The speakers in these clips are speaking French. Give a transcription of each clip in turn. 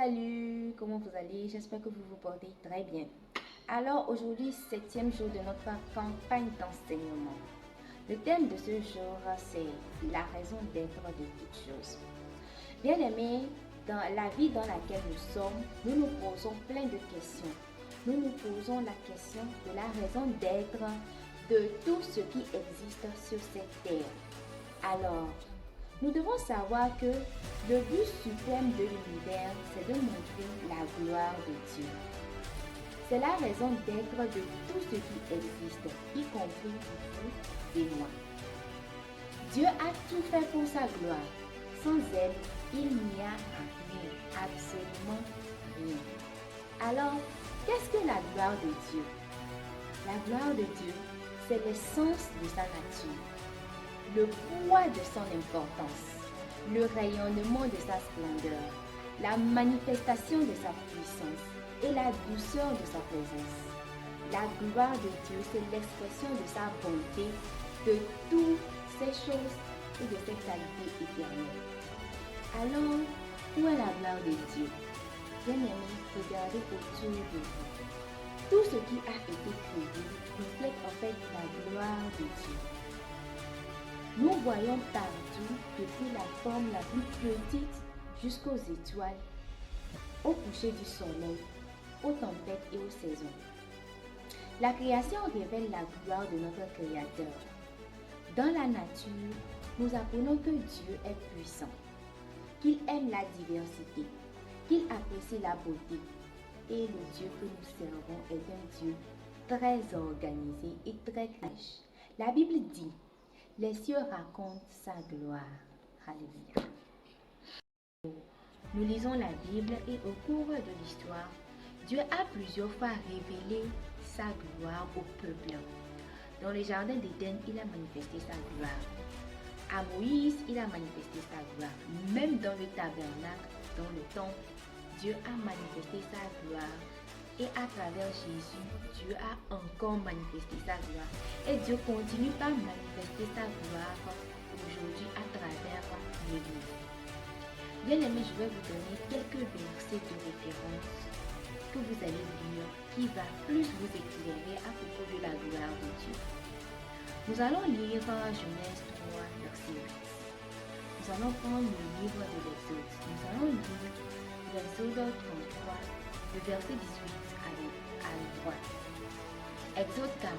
Salut, comment vous allez? J'espère que vous vous portez très bien. Alors aujourd'hui, 7e jour de notre campagne d'enseignement. Le thème de ce jour, c'est la raison d'être de toutes choses. Bien aimés, dans la vie dans laquelle nous sommes, nous nous posons plein de questions. Nous nous posons la question de la raison d'être de tout ce qui existe sur cette terre. Alors, nous devons savoir que le but suprême de l'univers, c'est de montrer la gloire de Dieu. C'est la raison d'être de tout ce qui existe, y compris vous et moi. Dieu a tout fait pour sa gloire. Sans elle, il n'y a rien, absolument rien. Alors, qu'est-ce que la gloire de Dieu? La gloire de Dieu, c'est l'essence de sa nature, le poids de son importance, le rayonnement de sa splendeur, la manifestation de sa puissance et la douceur de sa présence. La gloire de Dieu, c'est l'expression de sa bonté, de toutes ces choses et de ses qualités éternelles. Alors, où est la gloire de Dieu? Bien-aimés, regardez autour de vous. Tout ce qui a été créé reflète en fait la gloire de Dieu. Nous voyons partout, depuis la forme la plus petite jusqu'aux étoiles, au coucher du soleil, aux tempêtes et aux saisons. La création révèle la gloire de notre Créateur. Dans la nature, nous apprenons que Dieu est puissant, qu'il aime la diversité, qu'il apprécie la beauté. Et le Dieu que nous servons est un Dieu très organisé et très cash. La Bible dit: les cieux racontent sa gloire. Alléluia. Nous lisons la Bible et au cours de l'histoire, Dieu a plusieurs fois révélé sa gloire au peuple. Dans le jardin d'Éden, il a manifesté sa gloire. À Moïse, il a manifesté sa gloire. Même dans le tabernacle, dans le temple, Dieu a manifesté sa gloire. Et à travers Jésus, Dieu a encore manifesté sa gloire. Et Dieu continue par manifester sa gloire aujourd'hui à travers l'Église. Bien aimé, je vais vous donner quelques versets de référence que vous allez lire qui va plus vous éclairer à propos de la gloire de Dieu. Nous allons lire Genèse 3, verset 8. Nous allons prendre le livre de l'Exode. Nous allons lire l'Exode 33, le verset 18 à droite. Exode 40,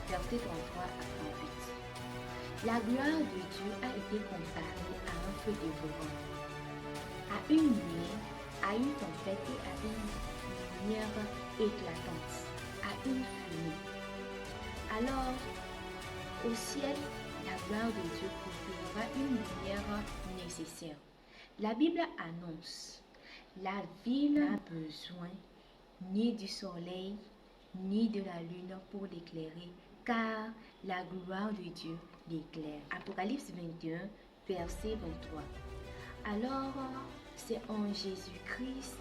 verset 33 à 38. La gloire de Dieu a été comparée à un feu dévorant, à une nuée, à une tempête et à une lumière éclatante, à une fumée. Alors, au ciel, la gloire de Dieu procurera une lumière nécessaire. La Bible annonce: la ville n'a besoin ni du soleil, ni de la lune pour l'éclairer, car la gloire de Dieu l'éclaire. Apocalypse 21, verset 23. Alors, c'est en Jésus-Christ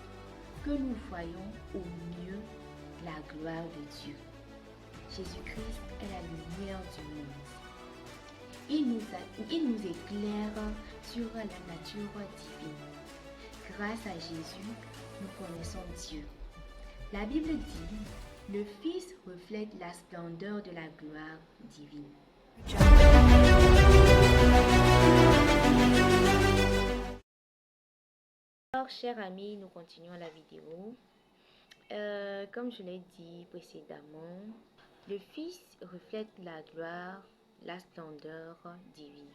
que nous voyons au mieux la gloire de Dieu. Jésus-Christ est la lumière du monde. Il nous éclaire sur la nature divine. Grâce à Jésus, nous connaissons Dieu. La Bible dit: le Fils reflète la splendeur de la gloire divine. Alors, chers amis, nous continuons la vidéo. Comme je l'ai dit précédemment, le Fils reflète la gloire, la splendeur divine.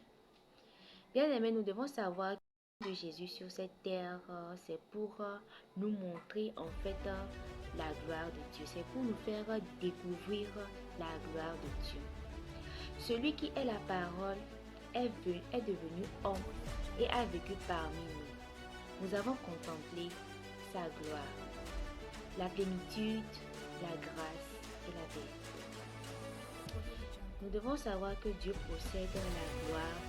Bien aimé, nous devons savoir que Jésus sur cette terre, c'est pour nous montrer en fait la gloire de Dieu. C'est pour nous faire découvrir la gloire de Dieu. Celui qui est la parole est devenu homme et a vécu parmi nous. Nous avons contemplé sa gloire, la plénitude, la grâce et la vérité. Nous devons savoir que Dieu possède la gloire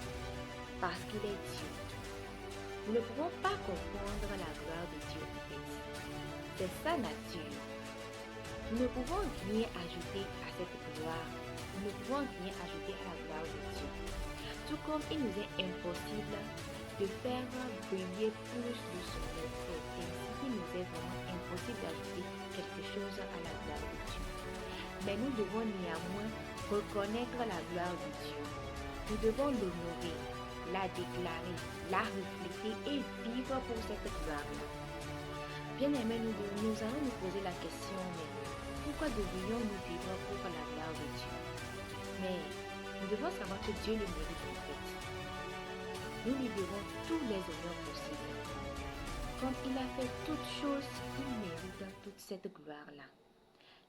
parce qu'il est Dieu. Nous ne pouvons pas comprendre la gloire de Dieu en fait. C'est sa nature. Nous ne pouvons rien ajouter à cette gloire. Nous ne pouvons rien ajouter à la gloire de Dieu. Tout comme il nous est impossible de faire briller plus le soleil. C'est ainsi d'ajouter quelque chose à la gloire de Dieu. Mais nous devons néanmoins reconnaître la gloire de Dieu. Nous devons l'honorer, la déclarer, la refléter et vivre pour cette gloire-là. Bien-aimés, nous allons nous poser la question, mais pourquoi devrions-nous vivre pour la gloire de Dieu? Mais nous devons savoir que Dieu le mérite en fait. Nous lui devons tous les honneurs possibles. Comme il a fait toutes choses, il mérite toute cette gloire-là.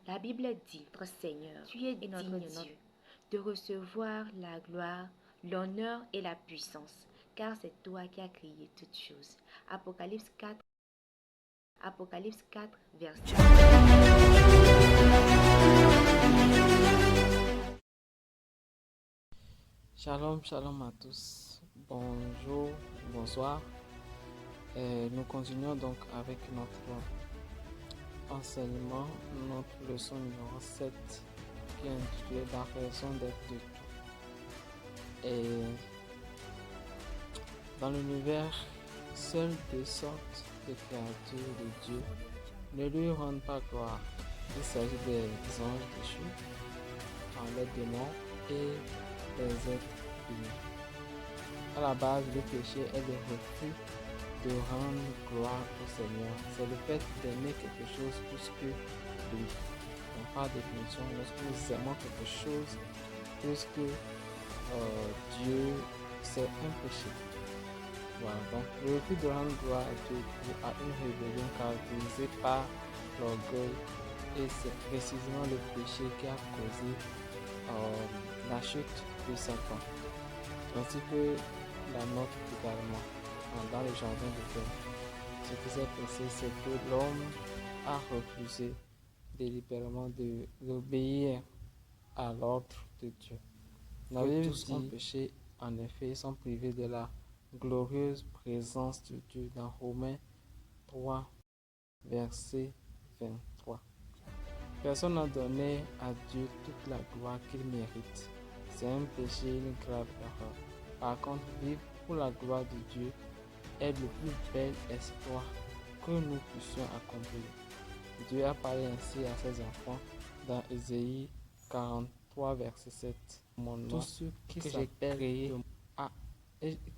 La Bible dit, notre Seigneur, tu es notre Dieu, de recevoir la gloire, l'honneur et la puissance, car c'est toi qui as créé toutes choses. Apocalypse 4, verset 1. Shalom, shalom à tous. Bonjour, bonsoir. Nous continuons donc avec notre enseignement, notre leçon numéro 7 qui est intitulée La raison d'être de tout. Et dans l'univers, seules deux sortes de créatures de Dieu ne lui rendent pas gloire. Il s'agit des anges déchus, les démons et les êtres humains. À la base, le péché est le refus de rendre gloire au Seigneur. C'est le fait d'aimer quelque chose plus que lui. Donc, par définition, lorsque nous aimons quelque chose plus que Dieu, c'est un péché. Voilà. Donc, le refus de rendre gloire à Dieu a une rébellion caractérisée par l'orgueil, et c'est précisément le péché qui a causé la chute de Satan, ainsi que la nôtre également dans le jardin d'Éden. Ce qui s'est passé, c'est que l'homme a refusé délibérément d'obéir à l'ordre de Dieu. La Bible dit ont péché, en effet, ils sont privés de la glorieuse présence de Dieu dans Romains 3, verset 23. Personne n'a donné à Dieu toute la gloire qu'il mérite. C'est un péché, une grave erreur. Par contre, vivre pour la gloire de Dieu est le plus bel espoir que nous puissions accomplir. Dieu a parlé ainsi à ses enfants dans Ésaïe 43, verset 7. Mon nom, tous ceux que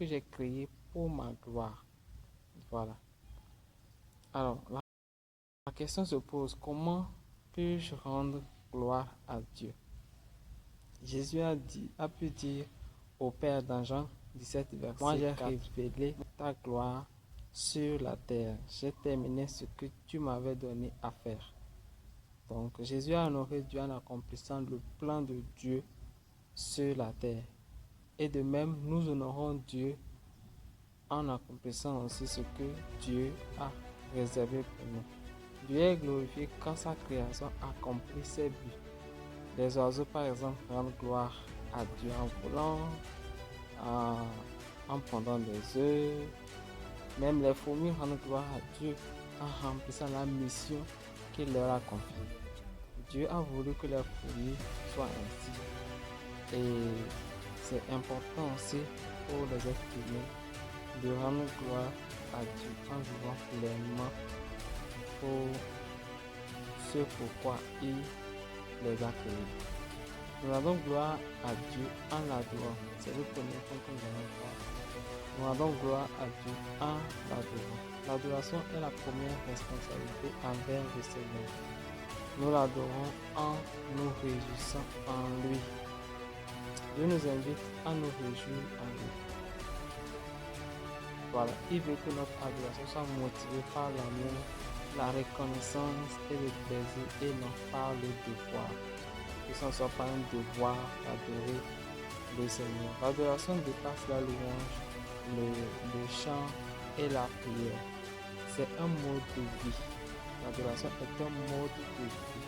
j'ai créés pour ma gloire. Voilà. Alors, la question se pose, comment puis-je rendre gloire à Dieu? Jésus a pu dire au Père dans Jean 17, verset 4, moi j'ai révélé ta gloire sur la terre. J'ai terminé ce que tu m'avais donné à faire. Donc Jésus a honoré Dieu en accomplissant le plan de Dieu sur la terre. Et de même, nous honorons Dieu en accomplissant aussi ce que Dieu a réservé pour nous. Dieu est glorifié quand sa création accomplit ses buts. Les oiseaux, par exemple, rendent gloire à Dieu en volant, en pondant des œufs. Même les fourmis rendent gloire à Dieu en remplissant la mission qu'il leur a confiée. Dieu a voulu que les fourmis soient ainsi. Et c'est important aussi pour les êtres humains de rendre gloire à Dieu en vivant pleinement pour ce pourquoi il les a créés. Nous rendons gloire à Dieu en l'adorant. C'est le premier point que nous allons voir. Nous rendons gloire à Dieu en l'adorant. L'adoration est la première responsabilité envers le Seigneur. Nous l'adorons en nous réjouissant en lui. Dieu nous invite à nous réjouir en lui. Voilà, il veut que notre adoration soit motivée par l'amour, la reconnaissance et le plaisir, et non par le devoir. Que ce ne soit pas un devoir d'adorer le Seigneur. L'adoration dépasse la louange, le chant et la prière. C'est un mode de vie. L'adoration est un mode de vie.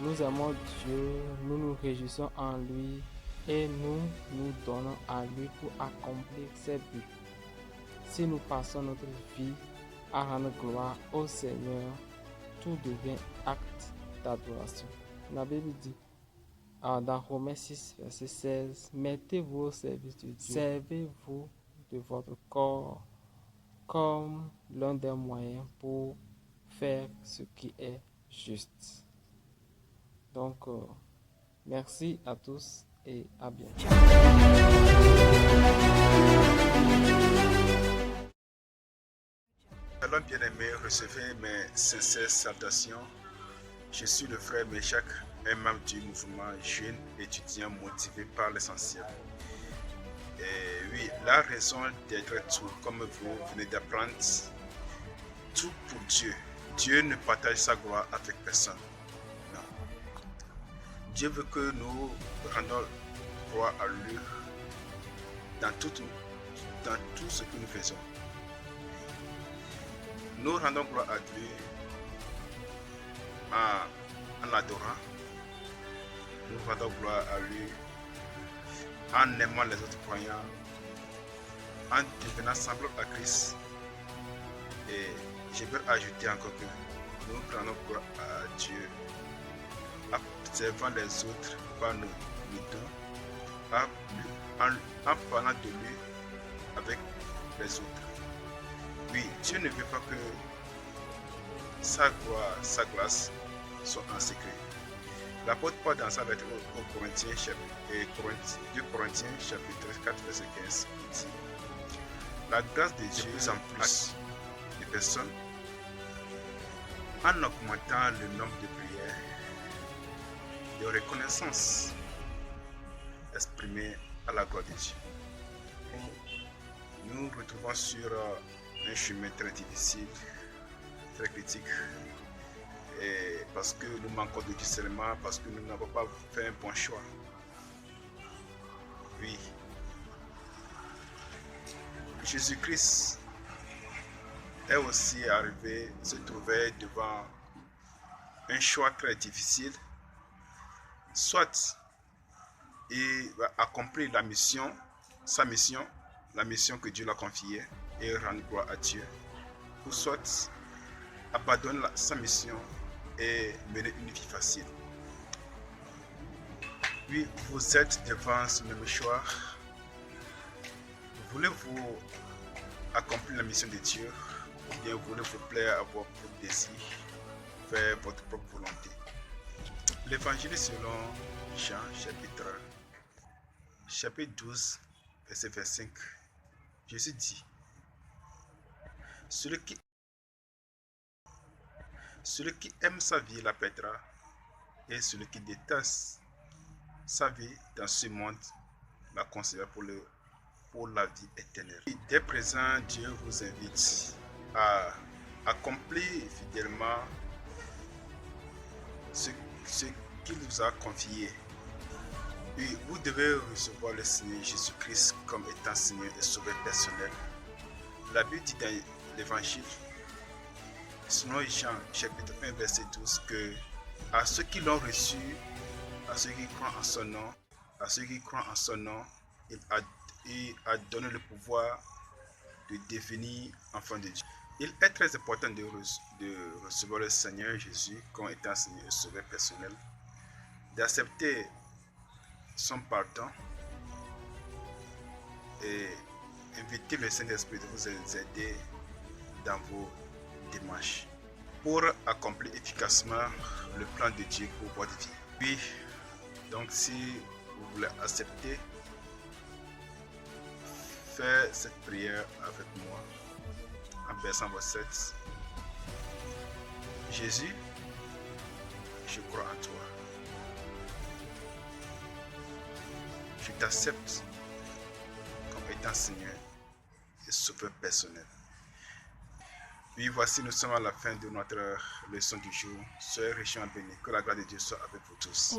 Nous aimons Dieu, nous nous réjouissons en lui et nous nous donnons à lui pour accomplir ses buts. Si nous passons notre vie à rendre gloire au Seigneur, tout devient acte d'adoration. La Bible dit dans Romains 6, verset 16, mettez-vous au service de Dieu, servez-vous de votre corps comme l'un des moyens pour faire ce qui est juste. Donc, merci à tous et à bientôt. Shalom bien-aimés, recevez mes sincères salutations. Je suis le frère Meshach, un membre du mouvement jeune étudiant motivé par l'essentiel. Et oui, la raison d'être tout, comme vous venez d'apprendre, tout pour Dieu. Dieu ne partage sa gloire avec personne. Non. Dieu veut que nous rendons gloire à lui dans tout ce que nous faisons. Nous rendons gloire à Dieu en l'adorant. Nous rendons gloire à lui en aimant les autres croyants, en devenant semblable à Christ. Et je veux ajouter encore que nous rendons gloire à Dieu en observant les autres par nos dons, en parlant de lui avec les autres. Oui, Dieu ne veut pas que sa gloire, sa grâce soit en secret. L'apôtre Paul dans sa lettre aux Corinthiens, 2 Corinthiens chapitre 4 verset 15 dit: la grâce de Dieu de plus en plus de personnes en augmentant le nombre de prières, de reconnaissance exprimées à la gloire de Dieu. Nous nous retrouvons sur un chemin très difficile, très critique, et parce que nous manquons de discernement, parce que nous n'avons pas fait un bon choix. Oui, Jésus-Christ est aussi arrivé, se trouvait devant un choix très difficile. Soit il va accomplir la mission, sa mission, la mission que Dieu l'a confiée, et rendre gloire à Dieu, ou soit abandonner sa mission et mener une vie facile. Oui, vous êtes devant ce même choix. Voulez-vous accomplir la mission de Dieu, ou bien voulez-vous plaire à vos propres désirs, faire votre propre volonté? L'évangile selon Jean, chapitre 12, verset 25. Jésus dit: celui qui aime sa vie la perdra, et celui qui déteste sa vie dans ce monde la conservera pour la vie éternelle. Dès présent, Dieu vous invite à accomplir fidèlement ce qu'il vous a confié. Et vous devez recevoir le Seigneur Jésus-Christ comme étant Seigneur et Sauveur personnel. La Bible dit dans l'Évangile, selon Jean chapitre 1 verset 12, que à ceux qui l'ont reçu, à ceux qui croient en son nom, il a donné le pouvoir de devenir enfant de Dieu. Il est très important de recevoir le Seigneur Jésus comme étant Seigneur et Sauveur personnel, d'accepter son pardon et inviter le Saint-Esprit de vous aider dans vos démarches pour accomplir efficacement le plan de Dieu pour votre vie. Puis, donc si vous voulez accepter, faites cette prière avec moi en baissant vos têtes. Jésus, je crois en toi. Je t'accepte comme étant Seigneur et Sauveur personnel. Puis voici, nous sommes à la fin de notre leçon du jour. Soyez riches et bénis. Que la grâce de Dieu soit avec vous tous.